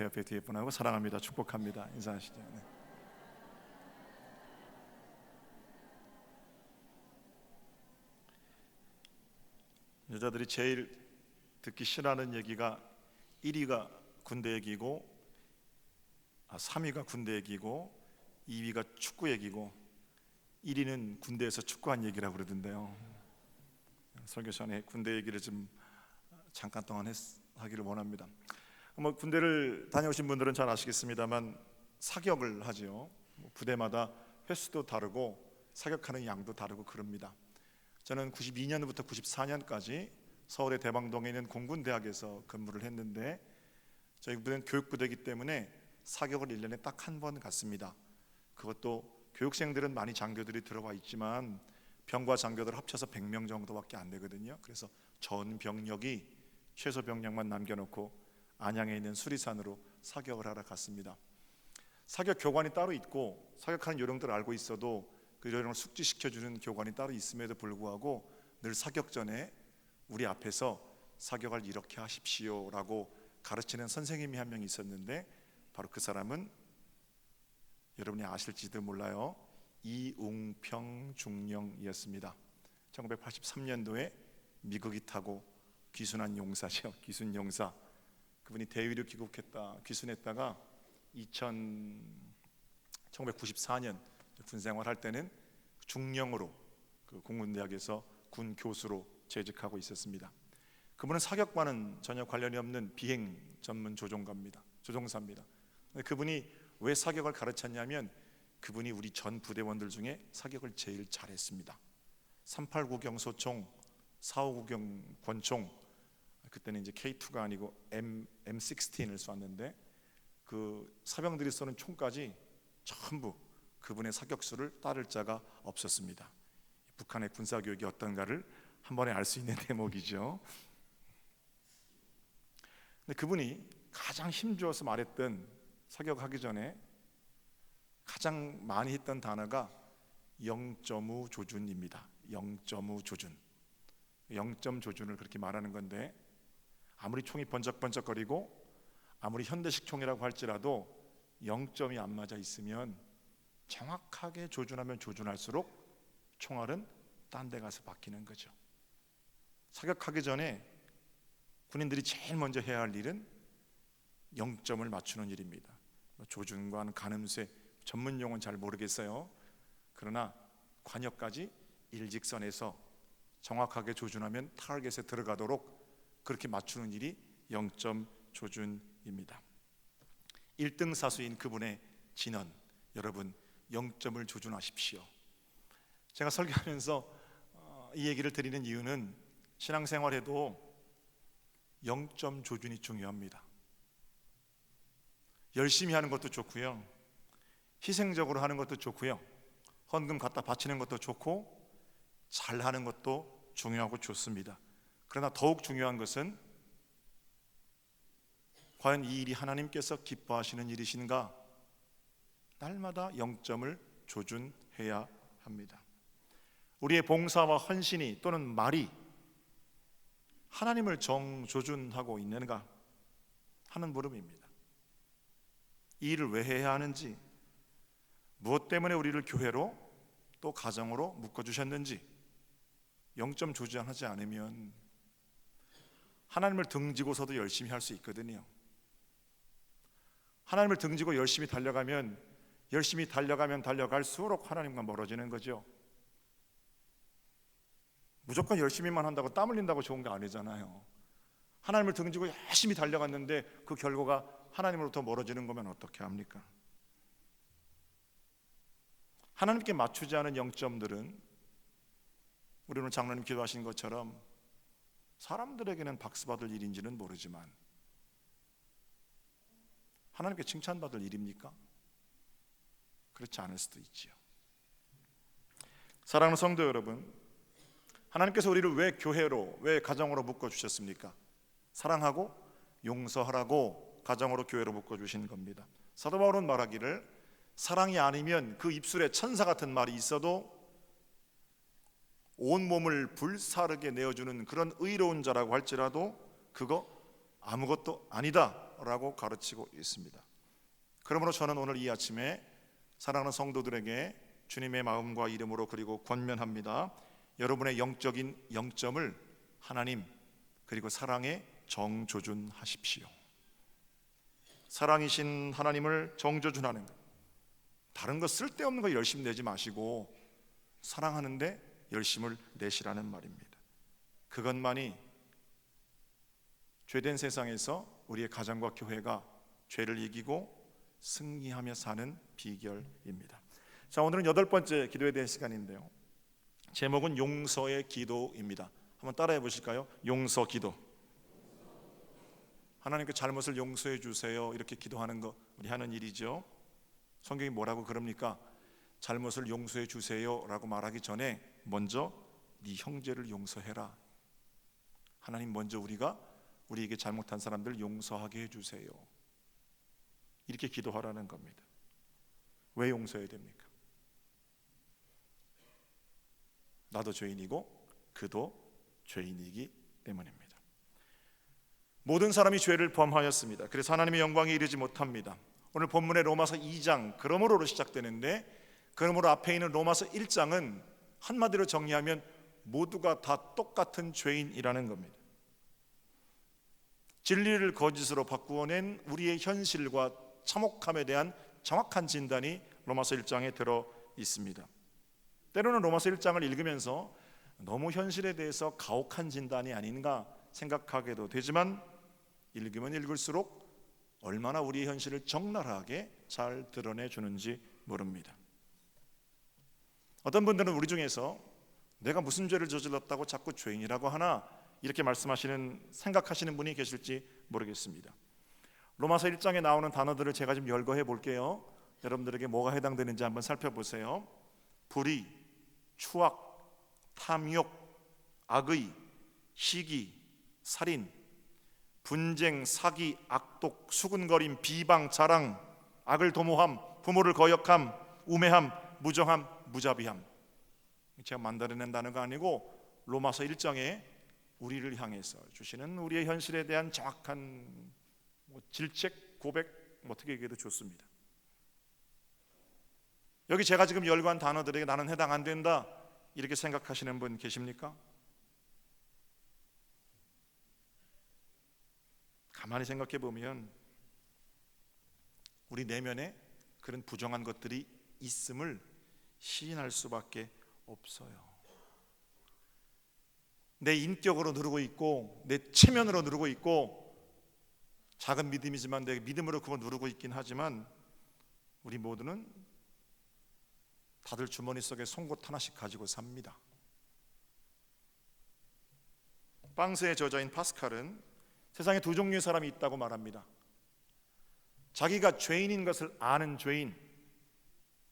앞에 뒤에 분하고 사랑합니다, 축복합니다 인사하시죠. 네. 여자들이 제일 듣기 싫어하는 얘기가 1위가 군대 얘기고 3위가 군대 얘기고 2위가 축구 얘기고 1위는 군대에서 축구한 얘기라고 그러던데요. 설교 전에 군대 얘기를 좀 잠깐 동안 하기를 원합니다. 뭐 군대를 다녀오신 분들은 잘 아시겠습니다만 사격을 하죠. 부대마다 횟수도 다르고 사격하는 양도 다르고 그럽니다. 저는 92년부터 94년까지 서울의 대방동에 있는 공군대학에서 근무를 했는데 저희 부대는 교육부대이기 때문에 사격을 1년에 딱 한 번 갔습니다. 그것도 교육생들은 많이 장교들이 들어와 있지만 병과 장교들 합쳐서 100명 정도밖에 안 되거든요. 그래서 전 병력이 최소 병력만 남겨놓고 안양에 있는 수리산으로 사격을 하러 갔습니다. 사격 교관이 따로 있고 사격하는 요령들을 알고 있어도 그 요령을 숙지시켜주는 교관이 따로 있음에도 불구하고 늘 사격 전에 우리 앞에서 사격을 이렇게 하십시오 라고 가르치는 선생님이 한 명 있었는데 바로 그 사람은 여러분이 아실지도 몰라요. 이웅평 중령이었습니다. 1983년도에 미국이 타고 귀순한 용사죠. 귀순 용사. 그분이 대위로 귀국했다 귀순했다가 1994년 군 생활할 때는 중령으로 그 공군대학에서 군 교수로 재직하고 있었습니다. 그분은 사격과는 전혀 관련이 없는 비행 전문 조종사입니다. 그분이 왜 사격을 가르쳤냐면 그분이 우리 전 부대원들 중에 사격을 제일 잘했습니다. 389경 소총, 459경 권총, 그때는 이제 K2가 아니고 M16을 쐈는데 그 사병들이 쏘는 총까지 전부 그분의 사격수를 따를 자가 없었습니다. 북한의 군사교육이 어떤가를 한 번에 알 수 있는 대목이죠. 근데 그분이 가장 힘주어서 말했던 사격하기 전에 가장 많이 했던 단어가 0.5 조준입니다. 0.5 조준. 0점 조준을 그렇게 말하는 건데 아무리 총이 번쩍번쩍거리고 아무리 현대식 총이라고 할지라도 0점이 안 맞아 있으면 정확하게 조준하면 조준할수록 총알은 딴 데 가서 박히는 거죠. 사격하기 전에 군인들이 제일 먼저 해야 할 일은 0점을 맞추는 일입니다. 조준관, 가늠쇠 전문 용어는 잘 모르겠어요. 그러나 관역까지 일직선에서 정확하게 조준하면 타겟에 들어가도록 그렇게 맞추는 일이 0점 조준입니다. 1등 사수인 그분의 진언, 여러분 0점을 조준하십시오. 제가 설교하면서 이 얘기를 드리는 이유는 신앙생활에도 0점 조준이 중요합니다. 열심히 하는 것도 좋고요, 희생적으로 하는 것도 좋고요, 헌금 갖다 바치는 것도 좋고 잘하는 것도 중요하고 좋습니다. 그러나 더욱 중요한 것은 과연 이 일이 하나님께서 기뻐하시는 일이신가? 날마다 0점을 조준해야 합니다. 우리의 봉사와 헌신이 또는 말이 하나님을 정조준하고 있는가 하는 물음입니다. 이 일을 왜 해야 하는지, 무엇 때문에 우리를 교회로 또 가정으로 묶어주셨는지 0점 조준하지 않으면 하나님을 등지고서도 열심히 할 수 있거든요. 하나님을 등지고 열심히 달려가면 달려갈수록 하나님과 멀어지는 거죠. 무조건 열심히만 한다고 땀 흘린다고 좋은 게 아니잖아요. 하나님을 등지고 열심히 달려갔는데 그 결과가 하나님으로부터 멀어지는 거면 어떻게 합니까? 하나님께 맞추지 않은 0점들은 우리 오늘 장로님 기도하신 것처럼 사람들에게는 박수 받을 일인지는 모르지만 하나님께 칭찬받을 일입니까? 그렇지 않을 수도 있지요. 사랑하는 성도 여러분, 하나님께서 우리를 왜 교회로, 왜 가정으로 묶어주셨습니까? 사랑하고 용서하라고 가정으로 교회로 묶어주신 겁니다. 사도 바울은 말하기를 사랑이 아니면 그 입술에 천사 같은 말이 있어도 온몸을 불사르게 내어주는 그런 의로운 자라고 할지라도 그거 아무것도 아니다 라고 가르치고 있습니다. 그러므로 저는 오늘 이 아침에 사랑하는 성도들에게 주님의 마음과 이름으로 그리고 권면합니다. 여러분의 영적인 영점을 하나님 그리고 사랑에 정조준하십시오. 사랑이신 하나님을 정조준하는 것, 다른 거 쓸데없는 거 열심 내지 마시고 사랑하는데 열심을 내시라는 말입니다. 그것만이 죄된 세상에서 우리의 가정과 교회가 죄를 이기고 승리하며 사는 비결입니다. 자, 오늘은 8번째 기도에 대한 시간인데요, 제목은 용서의 기도입니다. 한번 따라해 보실까요? 용서 기도. 하나님께 잘못을 용서해 주세요, 이렇게 기도하는 거 우리 하는 일이죠. 성경이 뭐라고 그럽니까? 잘못을 용서해 주세요 라고 말하기 전에 먼저 네 형제를 용서해라. 하나님 먼저 우리에게 잘못한 사람들 용서하게 해주세요, 이렇게 기도하라는 겁니다. 왜 용서해야 됩니까? 나도 죄인이고 그도 죄인이기 때문입니다. 모든 사람이 죄를 범하였습니다. 그래서 하나님의 영광에 이르지 못합니다. 오늘 본문의 로마서 2장 그러므로로 시작되는데, 그러므로 앞에 있는 로마서 1장은 한마디로 정리하면 모두가 다 똑같은 죄인이라는 겁니다. 진리를 거짓으로 바꾸어낸 우리의 현실과 참혹함에 대한 정확한 진단이 로마서 1장에 들어 있습니다. 때로는 로마서 1장을 읽으면서 너무 현실에 대해서 가혹한 진단이 아닌가 생각하게도 되지만, 읽으면 읽을수록 얼마나 우리의 현실을 적나라하게 잘 드러내주는지 모릅니다. 어떤 분들은 우리 중에서 내가 무슨 죄를 저질렀다고 자꾸 죄인이라고 하나, 이렇게 생각하시는 분이 계실지 모르겠습니다. 로마서 1장에 나오는 단어들을 제가 좀 열거해 볼게요. 여러분들에게 뭐가 해당되는지 한번 살펴보세요. 불의, 추악, 탐욕, 악의, 시기, 살인, 분쟁, 사기, 악독, 수군거림, 비방, 자랑, 악을 도모함, 부모를 거역함, 우매함, 무정함, 무자비함. 제가 만들어낸 단어가 아니고 로마서 1장에 우리를 향해서 주시는 우리의 현실에 대한 정확한 질책, 고백, 어떻게 얘기해도 좋습니다. 여기 제가 지금 열거한 단어들에게 나는 해당 안 된다, 이렇게 생각하시는 분 계십니까? 가만히 생각해 보면 우리 내면에 그런 부정한 것들이 있음을 시인할 수밖에 없어요. 내 인격으로 누르고 있고 내 체면으로 누르고 있고, 작은 믿음이지만 내 믿음으로 그걸 누르고 있긴 하지만, 우리 모두는 다들 주머니 속에 송곳 하나씩 가지고 삽니다. 빵스의 저자인 파스칼은 세상에 두 종류의 사람이 있다고 말합니다. 자기가 죄인인 것을 아는 죄인,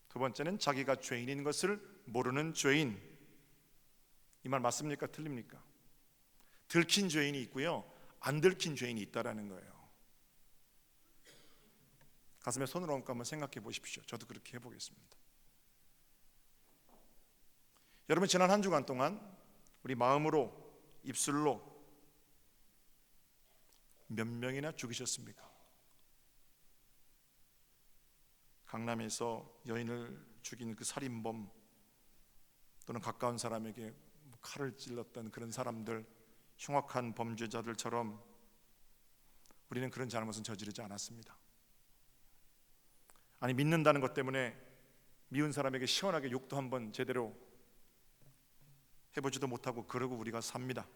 두 번째는 자기가 죄인인 것을 모르는 죄인. 이 말 맞습니까? 틀립니까? 들킨 죄인이 있고요, 안 들킨 죄인이 있다라는 거예요. 가슴에 손을 얹고 한번 생각해 보십시오. 저도 그렇게 해보겠습니다. 여러분, 지난 한 주간 동안 우리 마음으로, 입술로 몇 명이나 죽이셨습니까? 강남에서 여인을 죽인 그 살인범, 또는 가까운 사람에게 칼을 찔렀던 그런 사람들, 흉악한 범죄자들처럼 우리는 그런 잘못은 저지르지 않았습니다. 아니, 믿는다는 것 때문에 미운 사람에게 시원하게 욕도 한번 제대로 해보지도 못하고 그러고 우리가 삽니다.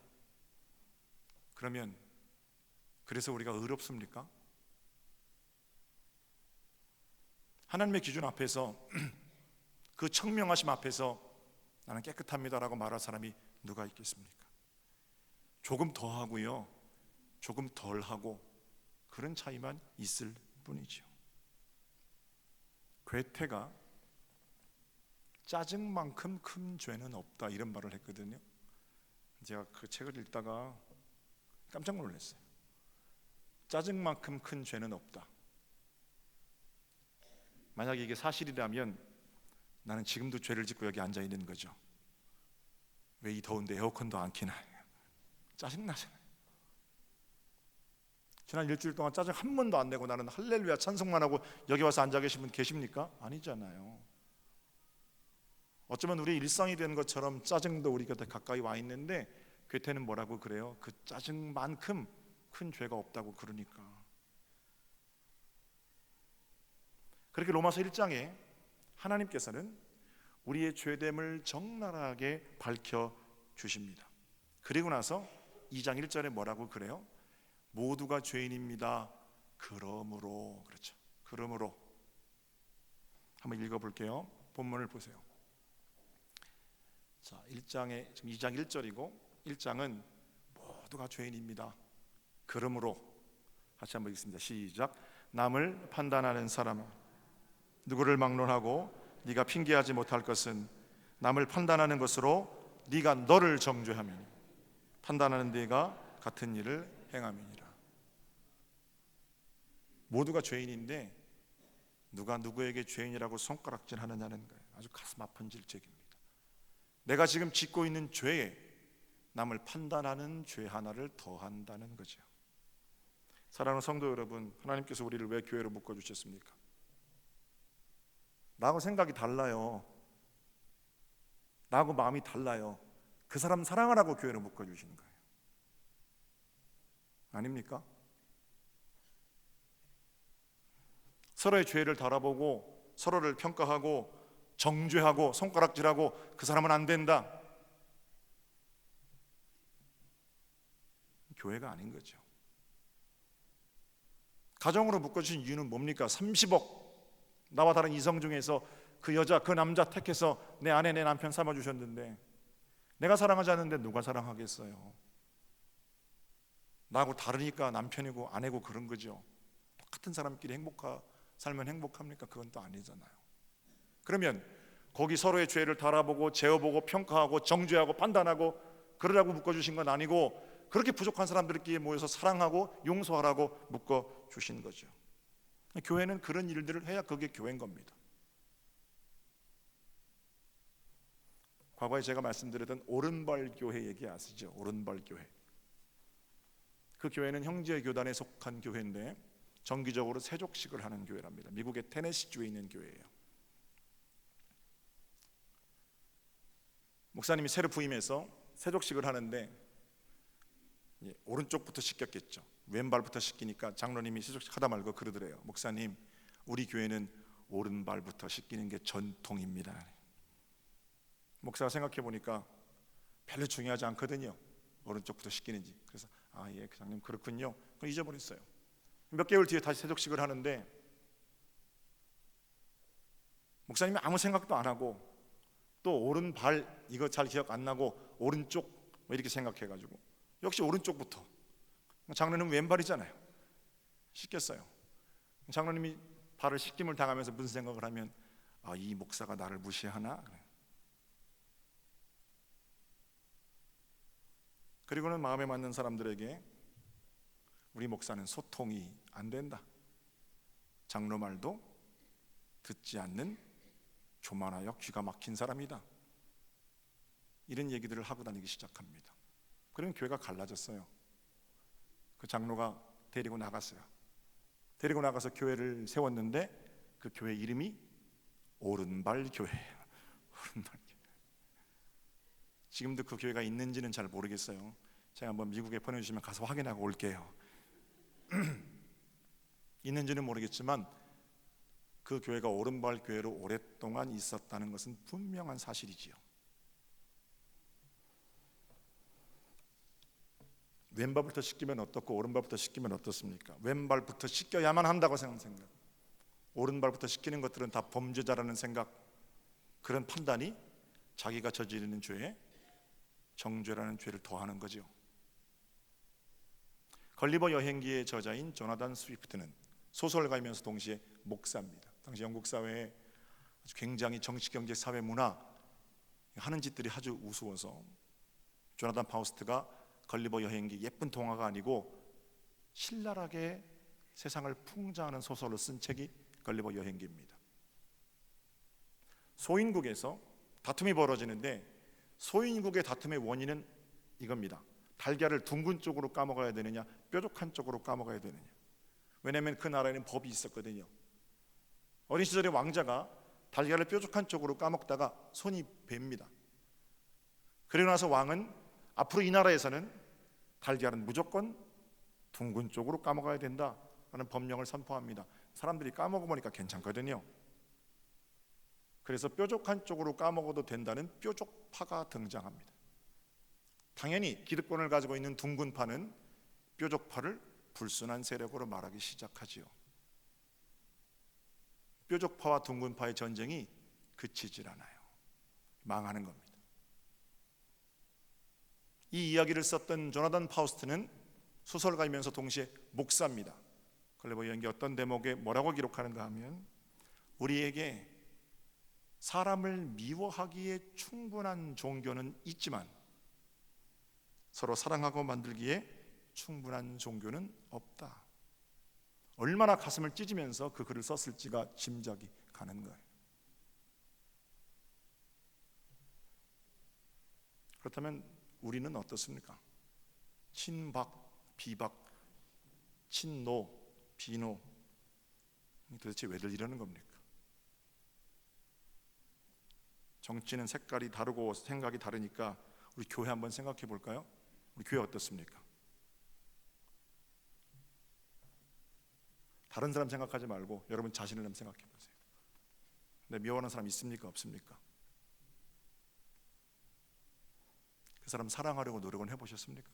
그러면 그래서 우리가 의롭습니까? 하나님의 기준 앞에서 그 청명하심 앞에서 나는 깨끗합니다라고 말할 사람이 누가 있겠습니까? 조금 더 하고요, 조금 덜 하고, 그런 차이만 있을 뿐이죠. 괴테가 짜증만큼 큰 죄는 없다, 이런 말을 했거든요. 제가 그 책을 읽다가 깜짝 놀랐어요. 짜증만큼 큰 죄는 없다. 만약에 이게 사실이라면 나는 지금도 죄를 짓고 여기 앉아 있는 거죠. 왜 이 더운데 에어컨도 안 켜나? 짜증나잖아요. 지난 일주일 동안 짜증 한 번도 안 내고 나는 할렐루야 찬송만 하고 여기 와서 앉아 계신 분 계십니까? 아니잖아요. 어쩌면 우리 일상이 되는 것처럼 짜증도 우리 곁에 가까이 와 있는데 괴테는 뭐라고 그래요? 그 짜증만큼 큰 죄가 없다고 그러니까. 그렇게 로마서 1장에 하나님께서는 우리의 죄됨을 적나라하게 밝혀 주십니다. 그리고 나서 2장 1절에 뭐라고 그래요? 모두가 죄인입니다. 그러므로, 그렇죠. 그러므로 한번 읽어볼게요. 본문을 보세요. 자, 1장에 지금 2장 1절이고 1장은 모두가 죄인입니다. 그러므로 다시 한번 읽습니다. 시작. 남을 판단하는 사람아, 누구를 막론하고 네가 핑계하지 못할 것은 남을 판단하는 것으로 네가 너를 정죄하면 판단하는 네가 같은 일을 행함이니라. 모두가 죄인인데 누가 누구에게 죄인이라고 손가락질하느냐는 거예요. 아주 가슴 아픈 질책입니다. 내가 지금 짓고 있는 죄에 남을 판단하는 죄 하나를 더한다는 거죠. 사랑하는 성도 여러분, 하나님께서 우리를 왜 교회로 묶어주셨습니까? 나하고 생각이 달라요. 나하고 마음이 달라요. 그 사람 사랑하라고 교회로 묶어주시는 거예요. 아닙니까? 서로의 죄를 달아보고 서로를 평가하고 정죄하고 손가락질하고 그 사람은 안 된다, 교회가 아닌 거죠. 가정으로 묶어주신 이유는 뭡니까? 30억 나와 다른 이성 중에서 그 여자 그 남자 택해서 내 아내 내 남편 삼아주셨는데 내가 사랑하지 않는데 누가 사랑하겠어요? 나하고 다르니까 남편이고 아내고 그런 거죠. 똑같은 사람끼리 살면 행복합니까? 그건 또 아니잖아요. 그러면 거기 서로의 죄를 달아보고 재어보고 평가하고 정죄하고 판단하고 그러라고 묶어주신 건 아니고 그렇게 부족한 사람들끼리 모여서 사랑하고 용서하라고 묶어주신 거죠. 교회는 그런 일들을 해야 그게 교회인 겁니다. 과거에 제가 말씀드렸던 오른발 교회 얘기 아시죠? 오른발 교회. 그 교회는 형제 교단에 속한 교회인데 정기적으로 세족식을 하는 교회랍니다. 미국의 테네시주에 있는 교회예요. 목사님이 새로 부임해서 세족식을 하는데 오른쪽부터 씻겼겠죠. 왼발부터 씻기니까 장로님이 세족식 하다 말고 그러더래요. 목사님, 우리 교회는 오른발부터 씻기는 게 전통입니다. 목사가 생각해 보니까 별로 중요하지 않거든요, 오른쪽부터 씻기는지. 그래서 예, 장님 그렇군요. 그걸 잊어버렸어요. 몇 개월 뒤에 다시 세족식을 하는데 목사님이 아무 생각도 안 하고 또 오른발 이거 잘 기억 안 나고 오른쪽 뭐 이렇게 생각해가지고 역시 오른쪽부터. 장로님은 왼발이잖아요. 씻겼어요. 장로님이 발을 씻김을 당하면서 무슨 생각을 하면 이 목사가 나를 무시하나? 그리고는 마음에 맞는 사람들에게 우리 목사는 소통이 안 된다, 장로 말도 듣지 않는 교만하여 귀가 막힌 사람이다, 이런 얘기들을 하고 다니기 시작합니다. 그러면 교회가 갈라졌어요. 그 장로가 데리고 나갔어요. 데리고 나가서 교회를 세웠는데 그 교회 이름이 오른발 교회예요. 오른발 교회. 지금도 그 교회가 있는지는 잘 모르겠어요. 제가 한번 미국에 보내주시면 가서 확인하고 올게요. 있는지는 모르겠지만 그 교회가 오른발 교회로 오랫동안 있었다는 것은 분명한 사실이지요. 왼발부터 씻기면 어떻고 오른발부터 씻기면 어떻습니까? 왼발부터 씻겨야만 한다고 생각, 오른발부터 씻기는 것들은 다 범죄자라는 생각, 그런 판단이 자기가 저지르는 죄에 정죄라는 죄를 더하는 거죠. 걸리버 여행기의 저자인 조나단 스위프트는 소설가이면서 동시에 목사입니다. 당시 영국 사회에 아주 굉장히 정치, 경제, 사회, 문화 하는 짓들이 아주 우스워서 조나단 파우스트가 걸리버 여행기 예쁜 동화가 아니고 신랄하게 세상을 풍자하는 소설을 쓴 책이 걸리버 여행기입니다. 소인국에서 다툼이 벌어지는데 소인국의 다툼의 원인은 이겁니다. 달걀을 둥근 쪽으로 까먹어야 되느냐, 뾰족한 쪽으로 까먹어야 되느냐. 왜냐하면 그 나라에는 법이 있었거든요. 어린 시절에 왕자가 달걀을 뾰족한 쪽으로 까먹다가 손이 멉니다. 그리고 나서 왕은 앞으로 이 나라에서는 달걀은 무조건 둥근 쪽으로 까먹어야 된다라는 법령을 선포합니다. 사람들이 까먹어보니까 괜찮거든요. 그래서 뾰족한 쪽으로 까먹어도 된다는 뾰족파가 등장합니다. 당연히 기득권을 가지고 있는 둥근파는 뾰족파를 불순한 세력으로 말하기 시작하지요. 뾰족파와 둥근파의 전쟁이 그치질 않아요. 망하는 겁니다. 이 이야기를 썼던 조나단 파우스트는 소설가이면서 동시에 목사입니다. 글래버 여행기 어떤 대목에 뭐라고 기록하는가 하면, 우리에게 사람을 미워하기에 충분한 종교는 있지만 서로 사랑하고 만들기에 충분한 종교는 없다. 얼마나 가슴을 찢으면서 그 글을 썼을지가 짐작이 가는 거예요. 그렇다면 우리는 어떻습니까? 친박, 비박, 친노, 비노, 도대체 왜들 이러는 겁니까? 정치는 색깔이 다르고 생각이 다르니까 우리 교회 한번 생각해 볼까요? 우리 교회 어떻습니까? 다른 사람 생각하지 말고 여러분 자신을 한번 생각해 보세요. 근데 미워하는 사람 있습니까? 없습니까? 그 사람 사랑하려고 노력은 해보셨습니까?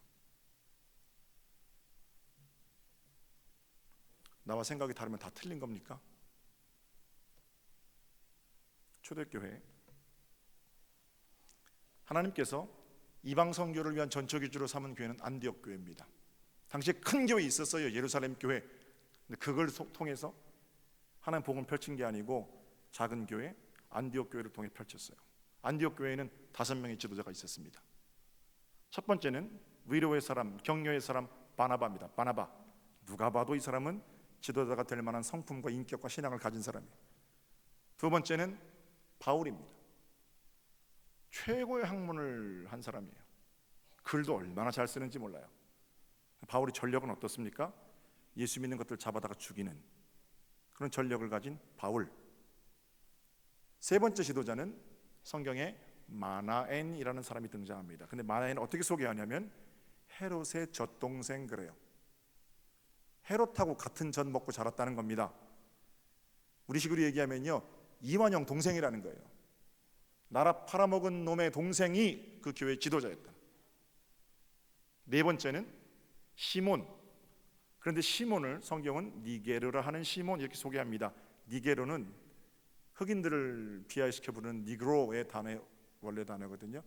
나와 생각이 다르면 다 틀린 겁니까? 초대교회, 하나님께서 이방 선교를 위한 전초기주로 삼은 교회는 안디옥 교회입니다. 당시에 큰 교회 있었어요. 예루살렘 교회. 근데 그걸 통해서 하나님 복음을 펼친 게 아니고 작은 교회 안디옥 교회를 통해 펼쳤어요. 안디옥 교회에는 5명의 지도자가 있었습니다. 첫 번째는 위로의 사람, 격려의 사람 바나바입니다. 바나바. 누가 봐도 이 사람은 지도자가 될 만한 성품과 인격과 신앙을 가진 사람이에요. 두 번째는 바울입니다. 최고의 학문을 한 사람이에요. 글도 얼마나 잘 쓰는지 몰라요. 바울의 전력은 어떻습니까? 예수 믿는 것들 잡아다가 죽이는 그런 전력을 가진 바울. 세 번째 지도자는 성경에 마나엔이라는 사람이 등장합니다. 근데 마나엔은 어떻게 소개하냐면 헤롯의 젖동생 그래요. 헤롯하고 같은 젖 먹고 자랐다는 겁니다. 우리식으로 얘기하면요, 이완용 동생이라는 거예요. 나라 팔아먹은 놈의 동생이 그 교회의 지도자였다. 네 번째는 시몬. 그런데 시몬을 성경은 니게르라 하는 시몬 이렇게 소개합니다. 니게르는 흑인들을 비하시켜 부르는 니그로의 단어, 원래 단어거든요.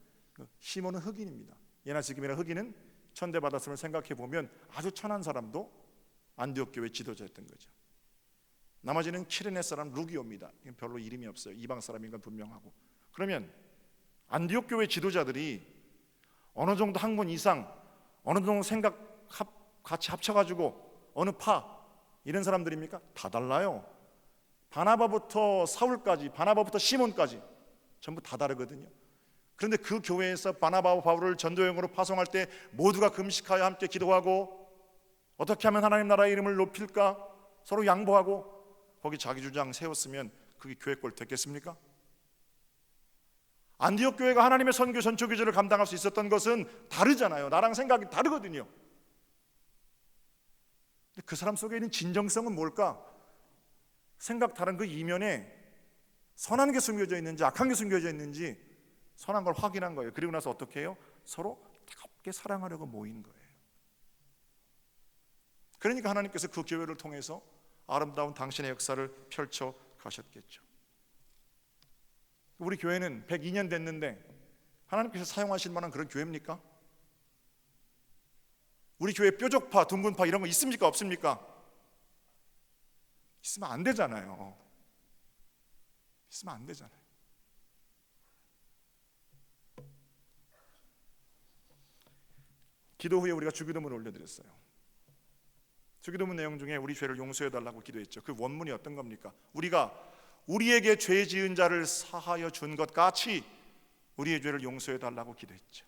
시몬은 흑인입니다. 예나 지금이나 흑인은 천대받았음을 생각해 보면 아주 천한 사람도 안디옥 교회 지도자였던 거죠. 나머지는 키레네 사람 루기오입니다. 별로 이름이 없어요. 이방 사람인 건 분명하고. 그러면 안디옥 교회 지도자들이 어느 정도 학문 이상, 어느 정도 생각 같이 합쳐가지고 어느 파 이런 사람들입니까? 다 달라요. 바나바부터 사울까지, 바나바부터 시몬까지 전부 다 다르거든요. 그런데 그 교회에서 바나바와 바울을 전도여행으로 파송할 때 모두가 금식하여 함께 기도하고 어떻게 하면 하나님 나라의 이름을 높일까 서로 양보하고 거기 자기 주장 세웠으면 그게 교회 꼴 됐겠습니까? 안디옥 교회가 하나님의 선교 전초기주를 감당할 수 있었던 것은 다르잖아요. 나랑 생각이 다르거든요. 근데 그 사람 속에 있는 진정성은 뭘까? 생각 다른 그 이면에 선한 게 숨겨져 있는지 악한 게 숨겨져 있는지 선한 걸 확인한 거예요. 그리고 나서 어떻게 해요? 서로 뜨겁게 사랑하려고 모인 거예요. 그러니까 하나님께서 그 교회를 통해서 아름다운 당신의 역사를 펼쳐 가셨겠죠. 우리 교회는 102년 됐는데 하나님께서 사용하실 만한 그런 교회입니까? 우리 교회 뾰족파, 둥근파 이런 거 있습니까? 없습니까? 있으면 안 되잖아요. 있으면 안 되잖아요. 기도 후에 우리가 주기도문을 올려드렸어요. 주기도문 내용 중에 우리 죄를 용서해달라고 기도했죠. 그 원문이 어떤 겁니까? 우리가 우리에게 죄 지은 자를 사하여 준 것 같이 우리의 죄를 용서해달라고 기도했죠.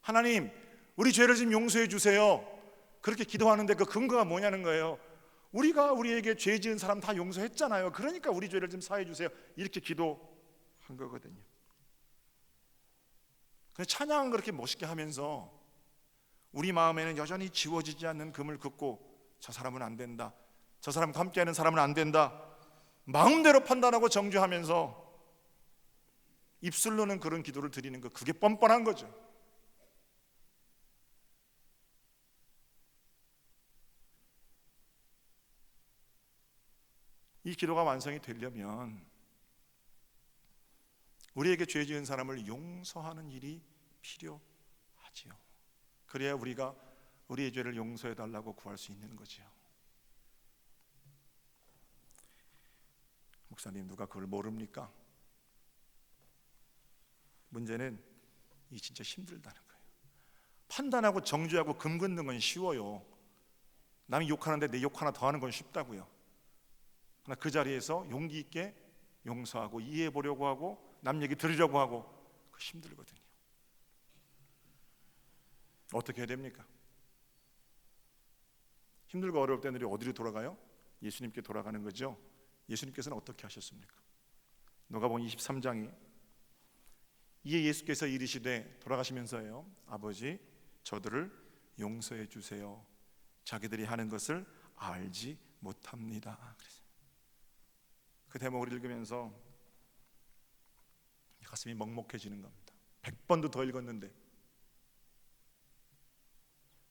하나님, 우리 죄를 좀 용서해 주세요. 그렇게 기도하는데 그 근거가 뭐냐는 거예요. 우리가 우리에게 죄 지은 사람 다 용서했잖아요. 그러니까 우리 죄를 좀 사해 주세요. 이렇게 기도한 거거든요. 그래서 찬양은 그렇게 멋있게 하면서 우리 마음에는 여전히 지워지지 않는 금을 긋고 저 사람은 안 된다, 저 사람과 함께하는 사람은 안 된다, 마음대로 판단하고 정죄하면서 입술로는 그런 기도를 드리는 거, 그게 뻔뻔한 거죠. 이 기도가 완성이 되려면 우리에게 죄 지은 사람을 용서하는 일이 필요하지요. 그래야 우리가 우리의 죄를 용서해 달라고 구할 수 있는 거지요. 목사님, 누가 그걸 모릅니까? 문제는 이 진짜 힘들다는 거예요. 판단하고 정죄하고 금 긋는 건 쉬워요. 남이 욕하는데 내 욕 하나 더 하는 건 쉽다고요. 그러나 그 자리에서 용기 있게 용서하고 이해해 보려고 하고 남 얘기 들으려고 하고, 그거 힘들거든요. 어떻게 해야 됩니까? 힘들고 어려울 때는 우리 어디로 돌아가요? 예수님께 돌아가는 거죠. 예수님께서는 어떻게 하셨습니까? 누가복음 23장이 이에 예수께서 이르시되, 돌아가시면서요, 아버지, 저들을 용서해 주세요. 자기들이 하는 것을 알지 못합니다. 그 대목을 읽으면서 가슴이 먹먹해지는 겁니다. 100번도 더 읽었는데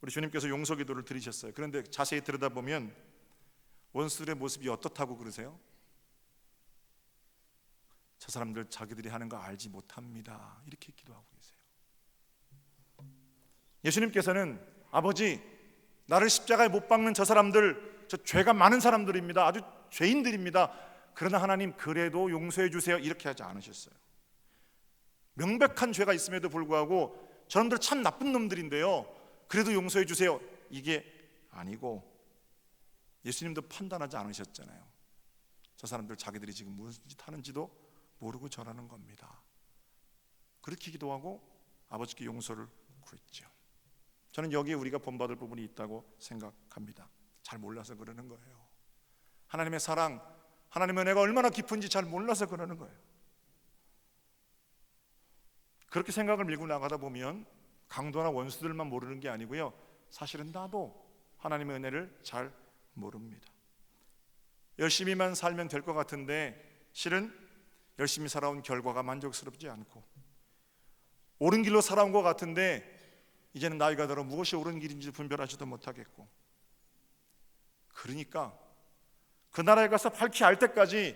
우리 주님께서 용서 기도를 드리셨어요. 그런데 자세히 들여다보면 원수들의 모습이 어떻다고 그러세요? 저 사람들 자기들이 하는 거 알지 못합니다. 이렇게 기도하고 계세요. 예수님께서는 아버지, 나를 십자가에 못 박는 저 사람들, 저 죄가 많은 사람들입니다. 아주 죄인들입니다. 그러나 하나님, 그래도 용서해 주세요. 이렇게 하지 않으셨어요. 명백한 죄가 있음에도 불구하고 저놈들 참 나쁜 놈들인데요, 그래도 용서해 주세요, 이게 아니고 예수님도 판단하지 않으셨잖아요. 저 사람들 자기들이 지금 무슨 짓 하는지도 모르고 저러는 겁니다. 그렇게 기도하고 아버지께 용서를 구했죠. 저는 여기에 우리가 본받을 부분이 있다고 생각합니다. 잘 몰라서 그러는 거예요. 하나님의 사랑, 하나님의 은혜가 얼마나 깊은지 잘 몰라서 그러는 거예요. 그렇게 생각을 밀고 나가다 보면 강도나 원수들만 모르는 게 아니고요, 사실은 나도 하나님의 은혜를 잘 모릅니다. 열심히만 살면 될 것 같은데 실은 열심히 살아온 결과가 만족스럽지 않고, 옳은 길로 살아온 것 같은데 이제는 나이가 들어 무엇이 옳은 길인지 분별하지도 못하겠고, 그러니까 그 나라에 가서 밝히 알 때까지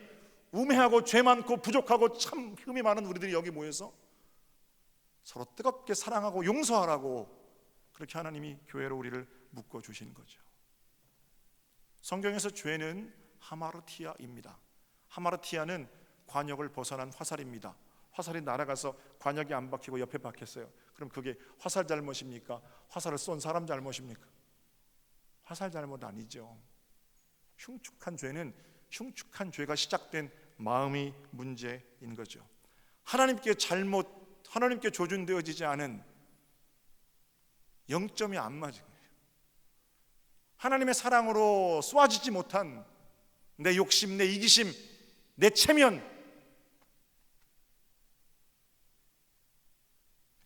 우매하고 죄 많고 부족하고 참 흠이 많은 우리들이 여기 모여서 서로 뜨겁게 사랑하고 용서하라고, 그렇게 하나님이 교회로 우리를 묶어주신 거죠. 성경에서 죄는 하마르티아입니다. 하마르티아는 관역을 벗어난 화살입니다. 화살이 날아가서 관역이 안 박히고 옆에 박혔어요. 그럼 그게 화살 잘못입니까? 화살을 쏜 사람 잘못입니까? 화살 잘못 아니죠. 흉측한 죄는 흉측한 죄가 시작된 마음이 문제인 거죠. 하나님께 조준되어지지 않은 영점이 안 맞은 거예요. 하나님의 사랑으로 쏘아지지 못한 내 욕심, 내 이기심, 내 체면,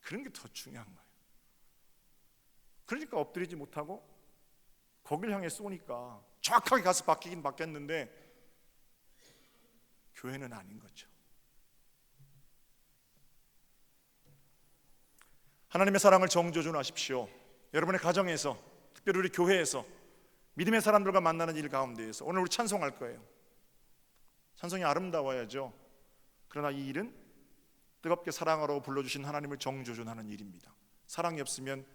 그런 게 더 중요한 거예요. 그러니까 엎드리지 못하고 거길 향해 쏘니까 정확하게 가서 박히긴 박혔는데 교회는 아닌 거죠. 하나님의 사랑을 정조준하십시오. 여러분의 가정에서, 특별히 우리 교회에서, 믿음의 사람들과 만나는 일 가운데에서 오늘 우리 찬송할 거예요. 찬송이 아름다워야죠. 그러나 이 일은 뜨겁게 사랑하라고 불러주신 하나님을 정조준하는 일입니다. 사랑이 없으면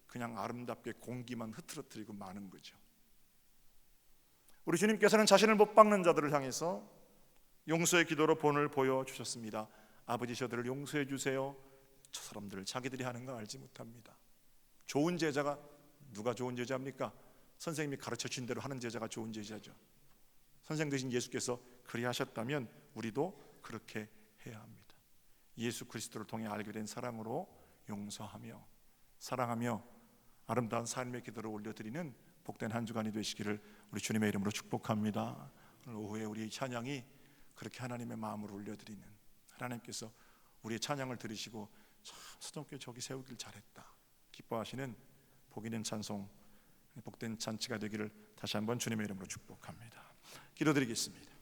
그냥 아름답게 공기만 흐트러뜨리고 마는 거죠. 우리 주님께서는 자신을 못 박는 자들을 향해서 용서의 기도로 본을 보여주셨습니다. 아버지, 저들을 용서해 주세요. 저 사람들을 자기들이 하는 거 알지 못합니다. 좋은 제자가, 누가 좋은 제자입니까? 선생님이 가르쳐준 대로 하는 제자가 좋은 제자죠. 선생 되신 예수께서 그리 하셨다면 우리도 그렇게 해야 합니다. 예수 그리스도를 통해 알게 된 사랑으로 용서하며 사랑하며 아름다운 삶의 기도를 올려드리는 복된 한 주간이 되시기를 우리 주님의 이름으로 축복합니다. 오늘 오후에 우리 찬양이 그렇게 하나님의 마음을 올려드리는, 하나님께서 우리의 찬양을 들으시고 참 서정교회 저기 세우길 잘했다 기뻐하시는 복 있는 찬송, 복된 잔치가 되기를 다시 한번 주님의 이름으로 축복합니다. 기도드리겠습니다.